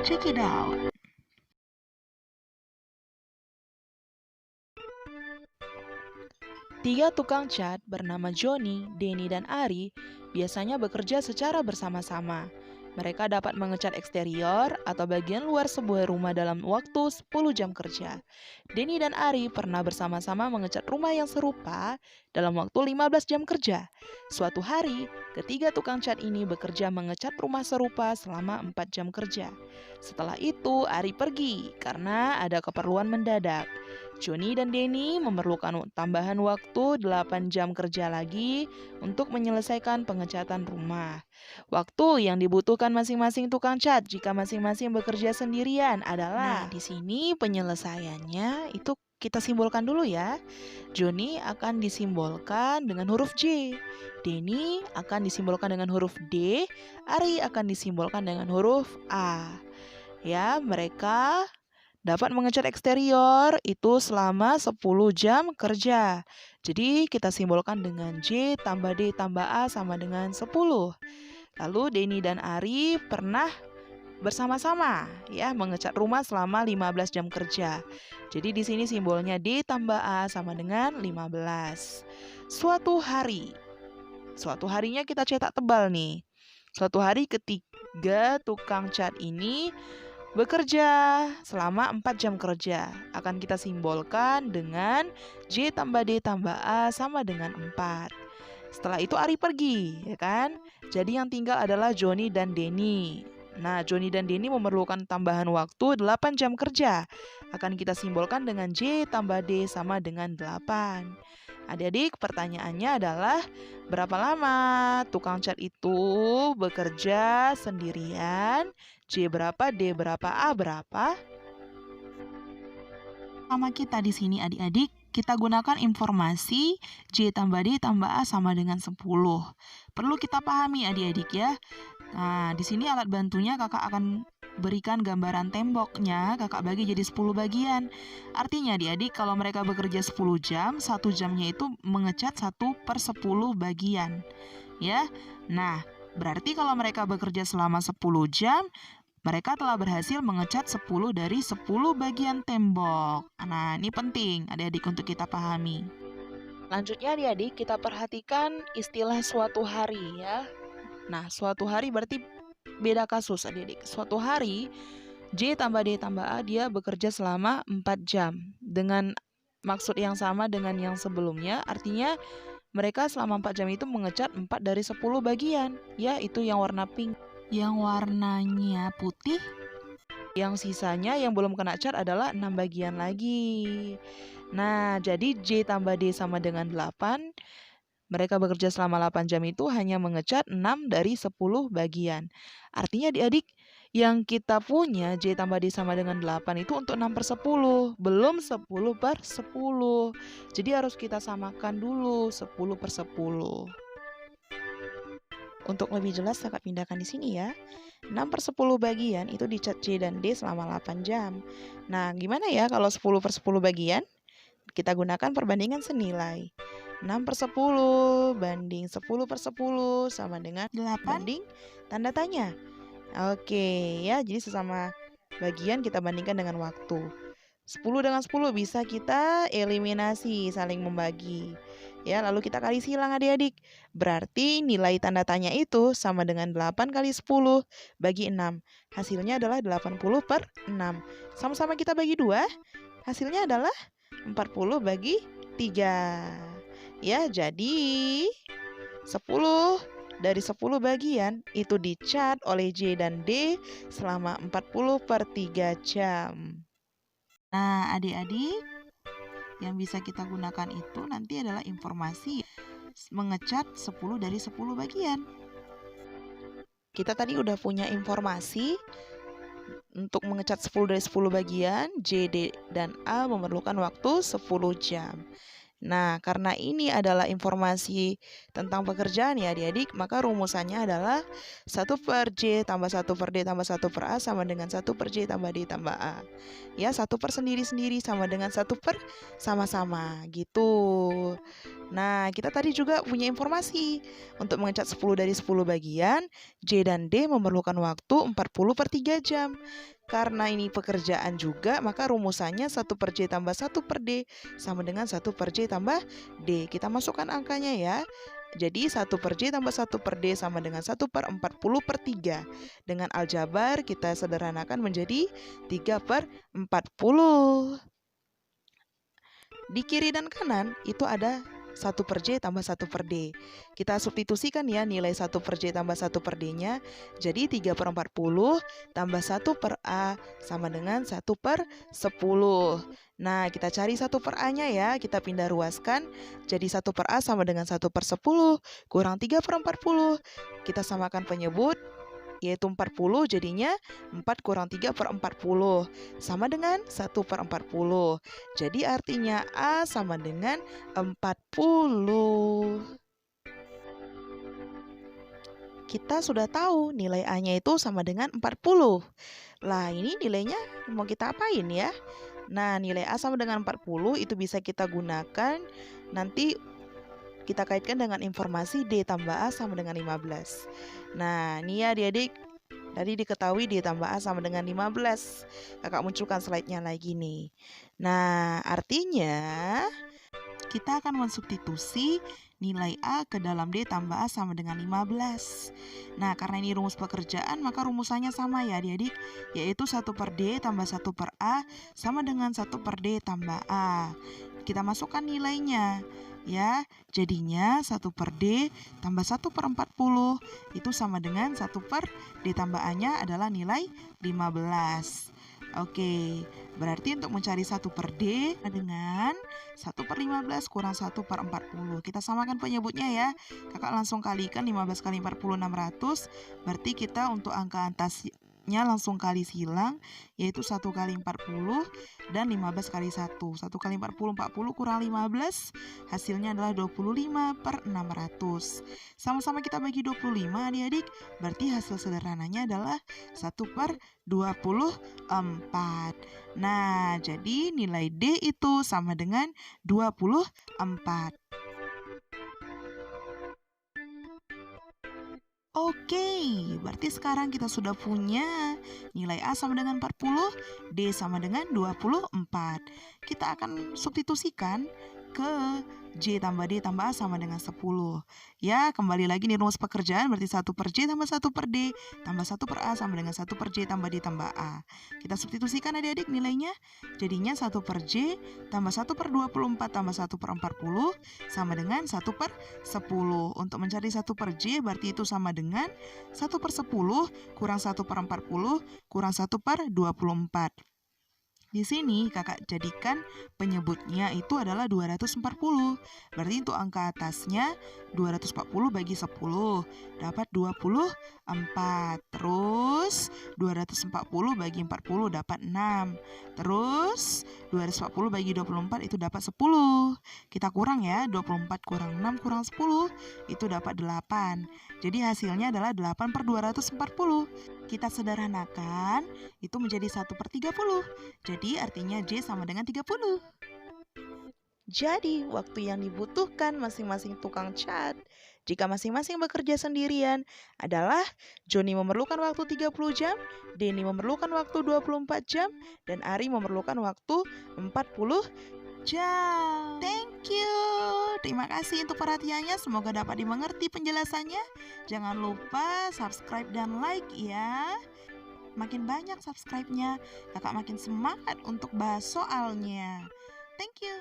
Check it out. Tiga tukang cat bernama Johnny, Denny, dan Ari biasanya bekerja secara bersama-sama. Mereka dapat mengecat eksterior atau bagian luar sebuah rumah dalam waktu 10 jam kerja. Denny dan Ari pernah bersama-sama mengecat rumah yang serupa dalam waktu 15 jam kerja. Suatu hari, ketiga tukang cat ini bekerja mengecat rumah serupa selama 4 jam kerja. Setelah itu, Ari pergi karena ada keperluan mendadak. Johnny dan Denny memerlukan tambahan waktu 8 jam kerja lagi untuk menyelesaikan pengecatan rumah. Waktu yang dibutuhkan masing-masing tukang cat jika masing-masing bekerja sendirian adalah, di sini penyelesaiannya itu kita simbolkan dulu ya. Johnny akan disimbolkan dengan huruf J, Denny akan disimbolkan dengan huruf D, Ari akan disimbolkan dengan huruf A. Ya, mereka dapat mengecat eksterior itu selama 10 jam kerja. Jadi kita simbolkan dengan J tambah D tambah A sama dengan 10. Lalu Denny dan Ari pernah bersama-sama ya mengecat rumah selama 15 jam kerja. Jadi di sini simbolnya D tambah A sama dengan 15. Suatu harinya kita cetak tebal nih. Suatu hari ketiga tukang cat ini bekerja selama 4 jam kerja. Akan kita simbolkan dengan J tambah D tambah A sama dengan 4. Setelah itu Ari pergi, ya kan? Jadi yang tinggal adalah Johnny dan Denny. Nah, Johnny dan Denny memerlukan tambahan waktu 8 jam kerja. Akan kita simbolkan dengan J tambah D sama dengan 8. Adik-adik, pertanyaannya adalah berapa lama tukang cat itu bekerja sendirian? J berapa, D berapa, A berapa? Sama kita di sini adik-adik, kita gunakan informasi J tambah D tambah A sama dengan 10. Perlu kita pahami adik-adik ya. Nah, di sini alat bantunya kakak akan berikan gambaran temboknya, kakak bagi jadi 10 bagian. Artinya adik-adik kalau mereka bekerja 10 jam, 1 jamnya itu mengecat 1/10 bagian. Ya, nah berarti kalau mereka bekerja selama 10 jam, mereka telah berhasil mengecat 10 dari 10 bagian tembok. Nah, ini penting adik-adik untuk kita pahami. Lanjutnya adik-adik kita perhatikan istilah suatu hari ya. Nah, suatu hari berarti beda kasus adik-adik. Suatu hari J tambah D tambah A dia bekerja selama 4 jam dengan maksud yang sama dengan yang sebelumnya. Artinya mereka selama 4 jam itu mengecat 4 dari 10 bagian. Ya, itu yang warna pink. Yang warnanya putih, yang sisanya yang belum kena cat adalah 6 bagian lagi. Nah, jadi J tambah D sama dengan 8. Mereka bekerja selama 8 jam itu hanya mengecat 6 dari 10 bagian. Artinya adik-adik, yang kita punya J tambah D sama dengan 8 itu untuk 6/10, belum 10/10. Jadi harus kita samakan dulu 10/10. Untuk lebih jelas kakak pindahkan di sini ya. 6/10 bagian itu dicat J dan D selama 8 jam. Nah, gimana ya kalau 10/10 bagian? Kita gunakan perbandingan senilai. 6/10 banding 10/10 sama dengan 8 banding tanda tanya. Oke ya, jadi sesama bagian kita bandingkan dengan waktu. 10 dengan 10 bisa kita eliminasi, saling membagi. Ya, lalu kita kali silang adik-adik. Berarti nilai tanda tanya itu sama dengan 8 kali 10 bagi 6. Hasilnya adalah 80/6. Sama-sama kita bagi 2, hasilnya adalah 40 bagi 3. Ya, jadi 10 dari 10 bagian itu dicat oleh J dan D selama 40/3 jam. Nah, adik-adik, yang bisa kita gunakan itu nanti adalah informasi mengecat 10 dari 10 bagian. Kita tadi udah punya informasi untuk mengecat 10 dari 10 bagian, J, D, dan A memerlukan waktu 10 jam. Nah, karena ini adalah informasi tentang pekerjaan ya adik-adik, maka rumusannya adalah 1/J tambah 1/D tambah 1/A sama dengan 1/J tambah D tambah A. Ya, 1/, sendiri-sendiri sama dengan 1/, sama-sama gitu. Nah, kita tadi juga punya informasi. Untuk mengecat 10 dari 10 bagian, J dan D memerlukan waktu 40/3 jam. Karena ini pekerjaan juga, maka rumusannya 1/J tambah 1/D sama dengan 1/J tambah D. Kita masukkan angkanya ya. Jadi 1/J tambah 1/D sama dengan 1/40/3. Dengan aljabar kita sederhanakan menjadi 3/40. Di kiri dan kanan itu ada 1/J tambah 1/D. Kita substitusikan ya nilai 1/J tambah 1/D-nya. Jadi 3/40 tambah 1/A sama dengan 1/10. Nah, kita cari 1/A-nya ya. Kita pindah ruaskan. Jadi 1/A sama dengan 1/10 kurang 3/40. Kita samakan penyebut, yaitu 40, jadinya 4 kurang 3/40 sama dengan 1/40. Jadi artinya A sama dengan 40. Kita sudah tahu nilai A-nya itu sama dengan 40. Lah, ini nilainya mau kita apain ya? Nah, nilai A sama dengan 40 itu bisa kita gunakan nanti kita kaitkan dengan informasi D tambah A sama dengan 15. Nah, ini ya adik-adik, tadi diketahui D tambah A sama dengan 15. Kakak munculkan slide-nya lagi nih. Nah, artinya kita akan mensubstitusi nilai A ke dalam D tambah A sama dengan 15. Nah, karena ini rumus pekerjaan, maka rumusannya sama ya adik-adik, yaitu 1/D tambah 1/A sama dengan 1/D tambah A. Kita masukkan nilainya ya, jadinya 1/D tambah 1/40 itu sama dengan 1/D tambah A-nya adalah nilai 15. Oke, berarti untuk mencari 1/D dengan 1/15 kurang 1/40. Kita samakan penyebutnya ya. Kakak langsung kalikan 15 kali 40 600. Berarti kita untuk angka atasnya langsung kali silang, yaitu 1 kali 40 dan 15 kali 1. 1 kali 40 40 kurang 15. Hasilnya adalah 25/600. Sama-sama kita bagi 25 adik-adik. Berarti hasil sederhananya adalah 1/24. Nah, jadi nilai D itu sama dengan 24. Oke, berarti sekarang kita sudah punya nilai A sama dengan 40, D sama dengan 24. Kita akan substitusikan ke J tambah D tambah A sama dengan 10. Ya, kembali lagi nih rumus pekerjaan, berarti 1/J tambah 1/D tambah 1/A sama dengan 1/J tambah D tambah A. Kita substitusikan adik-adik nilainya. Jadinya 1/J tambah 1/24 tambah 1/40 sama dengan 1/10. Untuk mencari 1/J berarti itu sama dengan 1/10 kurang 1/40 kurang 1/24. Di sini kakak jadikan penyebutnya itu adalah 240. Berarti untuk angka atasnya 240 bagi 10 dapat 24. Terus 240 bagi 40 dapat 6. Terus 240 bagi 24 itu dapat 10. Kita kurang ya, 24 kurang 6 kurang 10 itu dapat 8. Jadi hasilnya adalah 8/240. Kita sederhanakan itu menjadi 1/30. Jadi artinya J sama dengan 30. Jadi waktu yang dibutuhkan masing-masing tukang cat jika masing-masing bekerja sendirian adalah Joni memerlukan waktu 30 jam, Denny memerlukan waktu 24 jam, dan Ari memerlukan waktu 40 jam. Thank you. Terima kasih untuk perhatiannya. Semoga dapat dimengerti penjelasannya. Jangan lupa subscribe dan like ya. Makin banyak subscribe-nya, kakak makin semangat untuk bahas soalnya. Thank you.